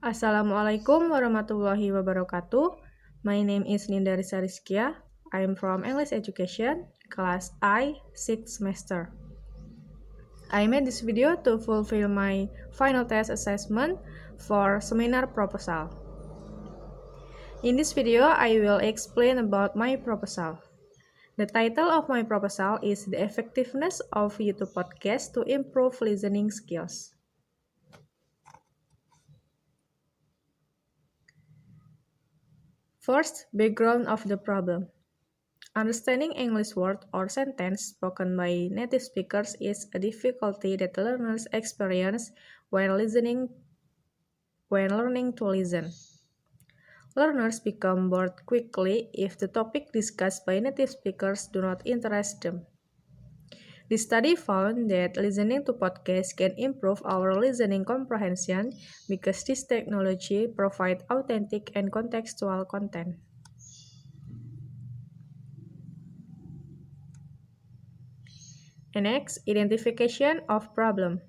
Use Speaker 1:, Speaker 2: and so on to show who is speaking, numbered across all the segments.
Speaker 1: Assalamualaikum warahmatullahi wabarakatuh. My name is Ninda Risa Rizkia. I am from English Education, Class I, 6th semester. I made this video to fulfill my final test assessment for seminar proposal. In this video, I will explain about my proposal. The title of my proposal is The Effectiveness of YouTube Podcast to Improve Listening Skills. First, background of the problem. Understanding English word or sentence spoken by native speakers is a difficulty that learners experience when learning to listen. Learners become bored quickly if the topic discussed by native speakers do not interest them. The study found that listening to podcasts can improve our listening comprehension because this technology provides authentic and contextual content. And next, identification of problem.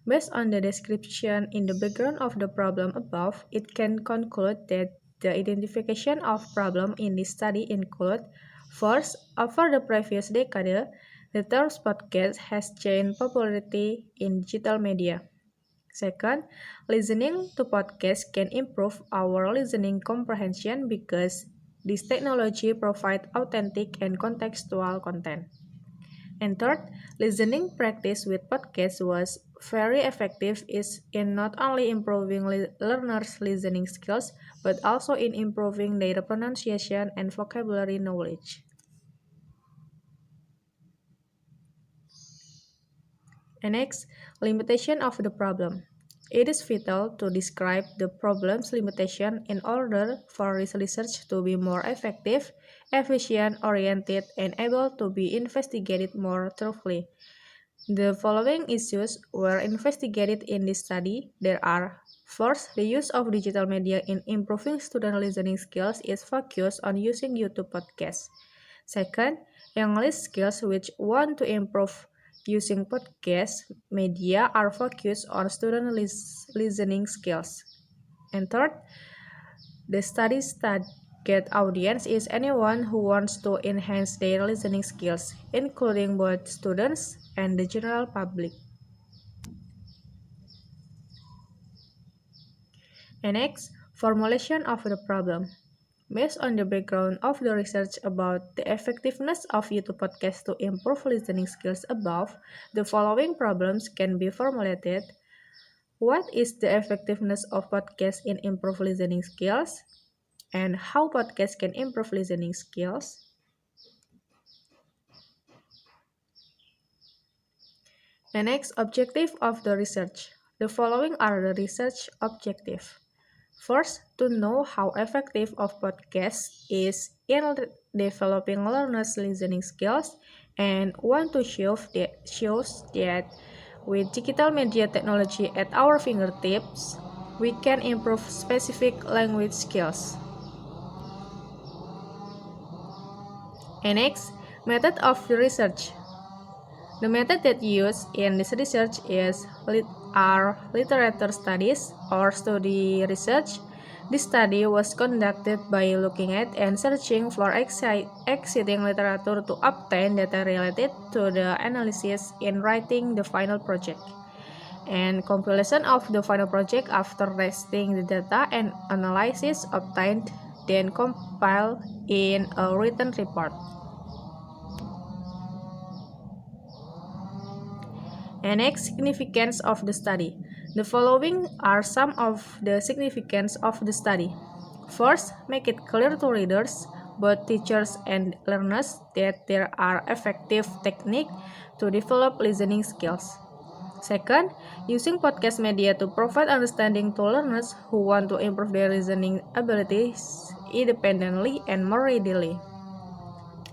Speaker 1: Based on the description in the background of the problem above, it can conclude that the identification of problem in this study include: first, over the previous decade, the term podcast has gained popularity in digital media. Second, listening to podcasts can improve our listening comprehension because this technology provides authentic and contextual content. And third, listening practice with podcasts was very effective in not only improving learners' listening skills, but also in improving their pronunciation and vocabulary knowledge. And next, limitation of the problem. It is vital to describe the problem's limitation in order for this research to be more effective, efficient, oriented, and able to be investigated more thoroughly. The following issues were investigated in this study. There are: first, the use of digital media in improving student listening skills is focused on using YouTube podcasts. Second, English skills which want to improve using podcast media are focused on student listening skills. And third, the study's target audience is anyone who wants to enhance their listening skills, including both students and the general public. And next, formulation of the problem. Based on the background of the research about the effectiveness of YouTube podcasts to improve listening skills above, the following problems can be formulated. What is the effectiveness of podcasts in improve listening skills? And how podcasts can improve listening skills? The next objective of the research. The following are the research objectives. First, to know how effective of podcast is in developing learners' listening skills, and want to shows that with digital media technology at our fingertips, we can improve specific language skills. And next, method of the research. The method that used in this research are literature studies or study research. This study was conducted by looking at and searching for existing literature to obtain data related to the analysis in writing the final project. And compilation of the final project after testing the data and analysis obtained, then compiled in a written report. And next, significance of the study. The following are some of the significance of the study. First, make it clear to readers, both teachers and learners, that there are effective techniques to develop listening skills. Second, using podcast media to provide understanding to learners who want to improve their listening abilities independently and more readily.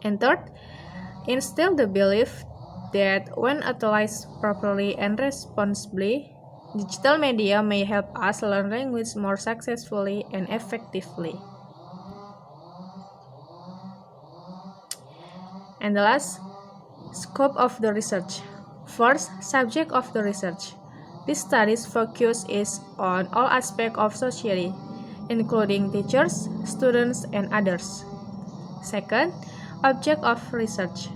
Speaker 1: And third, instill the belief that when utilized properly and responsibly, digital media may help us learn language more successfully and effectively. And the last, scope of the research. First, subject of the research. This study's focus is on all aspects of society, including teachers, students, and others. Second, object of research.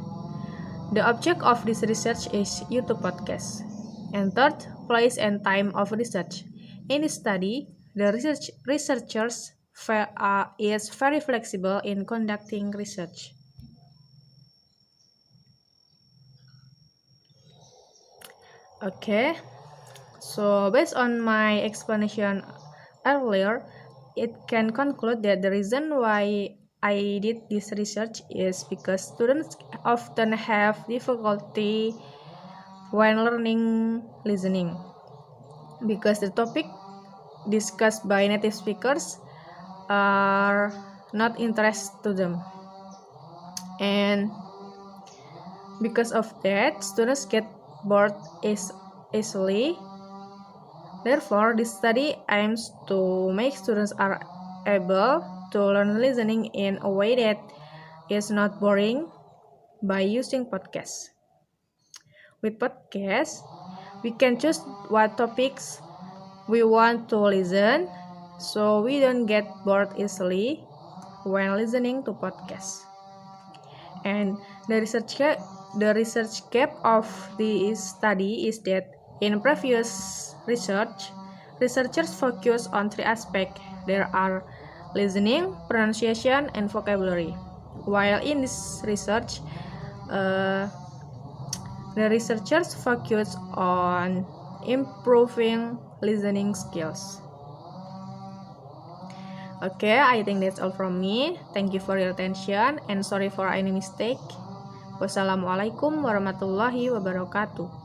Speaker 1: The object of this research is YouTube podcast. And third, place and time of research. In this study, the researchers is very flexible in conducting research. Okay, so based on my explanation earlier, it can conclude that the reason why I did this research is because students often have difficulty when learning listening, because the topic discussed by native speakers are not interest to them, and because of that students get bored easily. Therefore, this study aims to make students are able to learn listening in a way that is not boring by using podcasts. With podcasts, we can choose what topics we want to listen, so we don't get bored easily when listening to podcasts. And the research gap of this study is that in previous research, researchers focus on three aspects. There are listening, pronunciation, and vocabulary. While in this research, the researchers focus on improving listening skills. Okay, I think that's all from me. Thank you for your attention and sorry for any mistake. Wassalamualaikum warahmatullahi wabarakatuh.